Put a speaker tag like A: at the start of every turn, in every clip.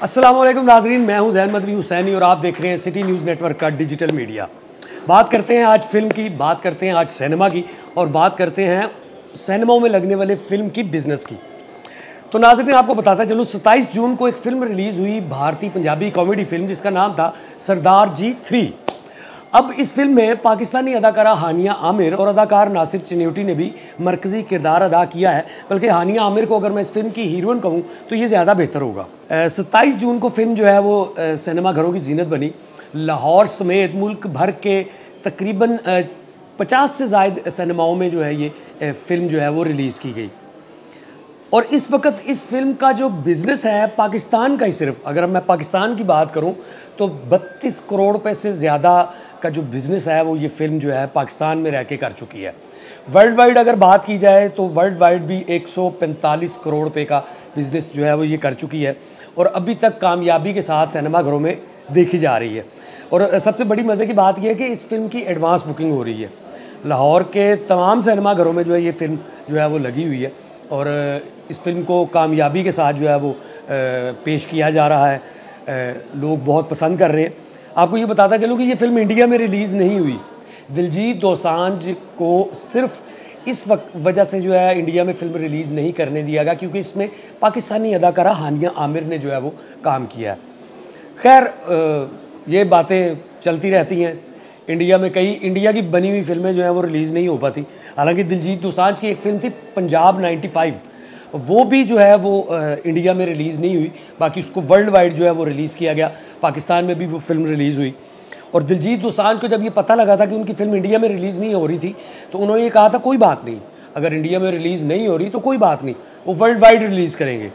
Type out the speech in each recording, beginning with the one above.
A: अस्सलाम वालेकुम नाज़रीन, मैं हूं ज़ैन मदनी हुसैनी और आप देख रहे हैं सिटी न्यूज़ नेटवर्क का डिजिटल मीडिया। बात करते हैं आज फिल्म की, बात करते हैं आज सिनेमा की और बात करते हैं सिनेमाओं में लगने वाले फिल्म की बिज़नेस की। तो नाज़रीन आपको बताता चलूँ 27 जून को एक फ़िल्म रिलीज़ हुई, भारतीय पंजाबी कॉमेडी फ़िल्म जिसका नाम था सरदार जी 3। अब इस फिल्म में पाकिस्तानी अदाकारा हानिया आमिर और अदाकार नासिर चिन्योटी ने भी मरकज़ी किरदार अदा किया है। बल्कि हानिया आमिर को अगर मैं इस फिल्म की हीरोइन कहूँ तो ये ज़्यादा बेहतर होगा। 27 जून को फिल्म जो है वो सिनेमा घरों की जीनत बनी। लाहौर समेत मुल्क भर के तकरीबन 50 से ज़ायद सिनेमाओं में जो है ये फ़िल्म जो है वो रिलीज़ की गई। और इस वक्त इस फिल्म का जो बिज़नेस है पाकिस्तान का ही, सिर्फ अगर मैं पाकिस्तान की बात करूं तो 32 करोड़ रुपए से ज़्यादा का जो बिज़नेस है वो ये फ़िल्म जो है पाकिस्तान में रह के कर चुकी है। वर्ल्ड वाइड अगर बात की जाए तो वर्ल्ड वाइड भी 145 करोड़ रुपए का बिज़नेस जो है वो ये कर चुकी है और अभी तक कामयाबी के साथ सिनेमा घरों में देखी जा रही है। और सबसे बड़ी मज़े की बात यह है कि इस फिल्म की एडवांस बुकिंग हो रही है। लाहौर के तमाम सिनेमा घरों में जो है ये फ़िल्म जो है वो लगी हुई है और इस फिल्म को कामयाबी के साथ जो है वो पेश किया जा रहा है। लोग बहुत पसंद कर रहे हैं। आपको ये बताता चलूँ कि ये फ़िल्म इंडिया में रिलीज़ नहीं हुई। दिलजीत दोसांझ को सिर्फ इस वजह से जो है इंडिया में फ़िल्म रिलीज़ नहीं करने दिया गया क्योंकि इसमें पाकिस्तानी अदाकारा हानिया आमिर ने जो है वो काम किया है। खैर ये बातें चलती रहती हैं। इंडिया में कई इंडिया की बनी हुई फिल्में जो हैं वो रिलीज़ नहीं हो पाती। हालांकि दिलजीत दोसांझ की एक फ़िल्म थी पंजाब 95, वो भी जो है वो इंडिया में रिलीज़ नहीं हुई। बाकी उसको वर्ल्ड वाइड जो है वो रिलीज़ किया गया। पाकिस्तान में भी वो फिल्म रिलीज़ हुई। और दिलजीत दोसांझ को जब ये पता लगा था कि उनकी फ़िल्म इंडिया में रिलीज़ नहीं हो रही थी तो उन्होंने ये कहा था कोई बात नहीं, अगर इंडिया में रिलीज़ नहीं हो रही तो कोई बात नहीं, वो वर्ल्ड वाइड रिलीज़ करेंगे।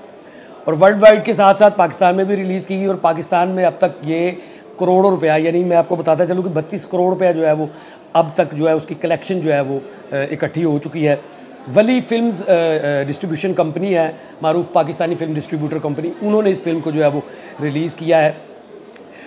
A: और वर्ल्ड वाइड के साथ साथ पाकिस्तान में भी रिलीज़ की और पाकिस्तान में अब तक ये करोड़ों रुपया, यानी मैं आपको बताता चलूँ कि 32 करोड़ रुपया जो है वो अब तक जो है उसकी कलेक्शन जो है वो इकट्ठी हो चुकी है। वली फिल्म्स डिस्ट्रीब्यूशन कंपनी है, मारूफ पाकिस्तानी फिल्म डिस्ट्रीब्यूटर कंपनी, उन्होंने इस फिल्म को जो है वो रिलीज़ किया है।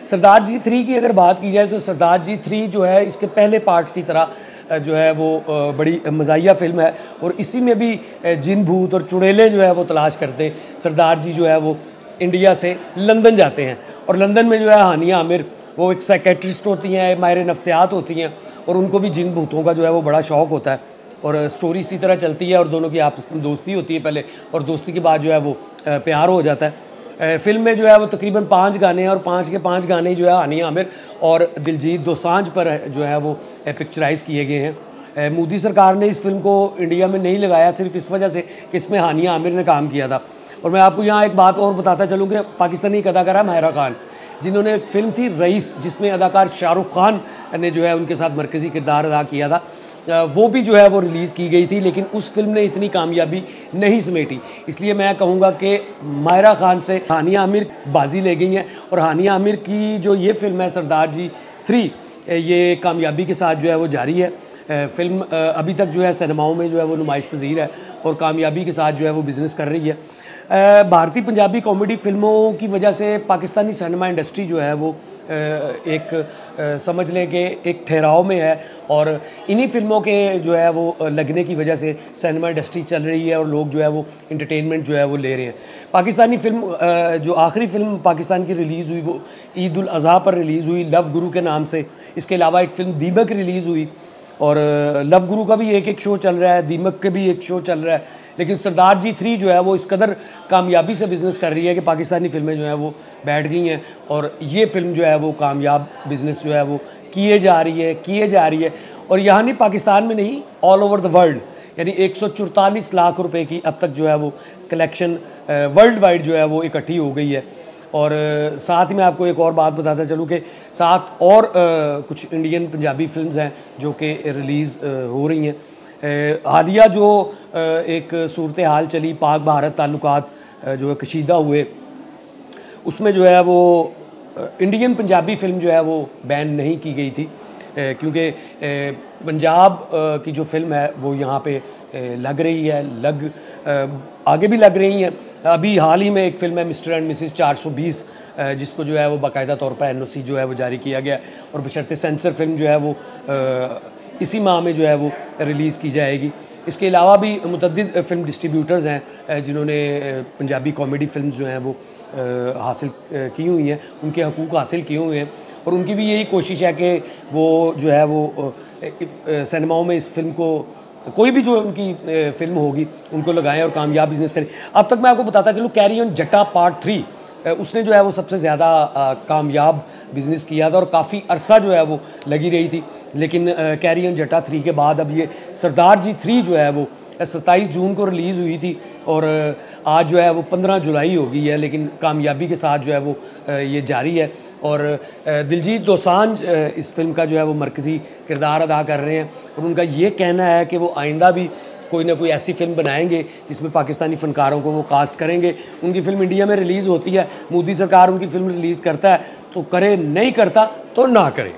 A: सरदार जी 3 की अगर बात की जाए तो सरदार जी 3 जो है इसके पहले पार्ट्स की तरह जो है वो बड़ी मज़ाहिया फ़िल्म है और इसी में भी जिन भूत और चुड़ैलें जो है वो तलाश करते हैं। सरदार जी जो है वो इंडिया से लंदन जाते हैं और लंदन में जो है हानिया आमिर वो एक साइकेट्रिस्ट होती हैं, माहिर नफ्सियात होती हैं और उनको भी जिन भूतों का जो है वो बड़ा शौक़ होता है और स्टोरी इसी तरह चलती है और दोनों की आपस में दोस्ती होती है पहले और दोस्ती के बाद जो है वो प्यार हो जाता है। फ़िल्म में जो है वो तकरीबन 5 गाने हैं और 5 के 5 गाने जो है हानिया आमिर और दिलजीत दोसांझ पर जो है वो पिक्चराइज़ किए गए हैं। मोदी सरकार ने इस फिल्म को इंडिया में नहीं लगाया सिर्फ इस वजह से कि इसमें हानिया आमिर ने काम किया था। और मैं आपको यहाँ एक बात और बताता चलूँ कि पाकिस्तानी एक अदाकारा माहिरा खान, जिन्होंने एक फ़िल्म थी रईस जिसमें अदाकार शाहरुख खान ने जो है उनके साथ मरकज़ी किरदार अदा किया था, वो भी जो है वो रिलीज़ की गई थी लेकिन उस फिल्म ने इतनी कामयाबी नहीं समेटी। इसलिए मैं कहूँगा कि माहिरा खान से हानिया आमिर बाजी ले गई हैं और हानिया आमिर की जो ये फ़िल्म है सरदार जी 3 ये कामयाबी के साथ जो है वो जारी है। फ़िल्म अभी तक जो है सिनेमाओं में जो है वो नुमाइश पज़ीर है और कामयाबी के साथ जो है वो बिज़नेस कर रही है। भारतीय पंजाबी कॉमेडी फ़िल्मों की वजह से पाकिस्तानी सिनेमा इंडस्ट्री जो है वो एक समझ लें कि एक ठहराव में है और इन्हीं फिल्मों के जो है वो लगने की वजह से सिनेमा इंडस्ट्री चल रही है और लोग जो है वो एंटरटेनमेंट जो है वो ले रहे हैं। पाकिस्तानी फ़िल्म जो आखिरी फ़िल्म पाकिस्तान की रिलीज़ हुई वो ईद उल अज़हा पर रिलीज़ हुई लव गुरु के नाम से। इसके अलावा एक फ़िल्म दीमक रिलीज़ हुई और लव गुरु का भी एक शो चल रहा है, दीमक के भी एक शो चल रहा है। लेकिन सरदार जी 3 जो है वो इस कदर कामयाबी से बिज़नेस कर रही है कि पाकिस्तानी फ़िल्में जो हैं वो बैठ गई हैं और ये फ़िल्म जो है वो कामयाब बिज़नेस जो है वो किए जा रही है। और यहाँ नहीं, पाकिस्तान में नहीं, ऑल ओवर द वर्ल्ड, यानी 144 लाख रुपए की अब तक जो है वो कलेक्शन वर्ल्ड वाइड जो है वो इकट्ठी हो गई है। और साथ ही मैं आपको एक और बात बताता चलूँ कि साथ और कुछ इंडियन पंजाबी फिल्म्स हैं जो कि रिलीज़ हो रही हैं। हालिया जो एक सूरत हाल चली, पाक भारत ताल्लुकात जो है कशीदा हुए, उसमें जो है वो इंडियन पंजाबी फ़िल्म जो है वो बैन नहीं की गई थी क्योंकि पंजाब की जो फ़िल्म है वो यहाँ पे लग रही है, आगे भी लग रही हैं। अभी हाल ही में एक फ़िल्म है मिस्टर एंड मिसेस 420 जिसको जो है वो बाकायदा तौर पर NOC जो है वो जारी किया गया और बशर्ते सेंसर फिल्म जो है वो इसी माह में जो है वो रिलीज़ की जाएगी। इसके अलावा भी मुतअद्दिद फ़िल्म डिस्ट्रीब्यूटर्स हैं जिन्होंने पंजाबी कॉमेडी फ़िल्म्स जो हैं वो हासिल की हुई हैं, उनके हकूक़ हासिल किए हुए हैं और उनकी भी यही कोशिश है कि वो जो है वो सिनेमाओं में इस फिल्म को कोई भी जो उनकी फिल्म होगी उनको लगाएं और कामयाब बिजनेस करें। अब तक मैं आपको बताता चलूँ, कैरी ऑन जट्टा पार्ट 3 उसने जो है वो सबसे ज़्यादा कामयाब बिज़नेस किया था और काफ़ी अरसा जो है वो लगी रही थी। लेकिन कैरी ऑन जट्टा 3 के बाद अब ये सरदार जी 3 जो है वो 27 जून को रिलीज़ हुई थी और आज जो है वो 15 जुलाई हो गई है, लेकिन कामयाबी के साथ जो है वो ये जारी है। और दिलजीत दोसांझ इस फिल्म का जो है वो मरकज़ी किरदार अदा कर रहे हैं और उनका ये कहना है कि वो आइंदा भी कोई ना कोई ऐसी फिल्म बनाएंगे जिसमें पाकिस्तानी फ़नकारों को वो कास्ट करेंगे। उनकी फ़िल्म इंडिया में रिलीज़ होती है, मोदी सरकार उनकी फ़िल्म रिलीज़ करता है तो करे, नहीं करता तो ना करे।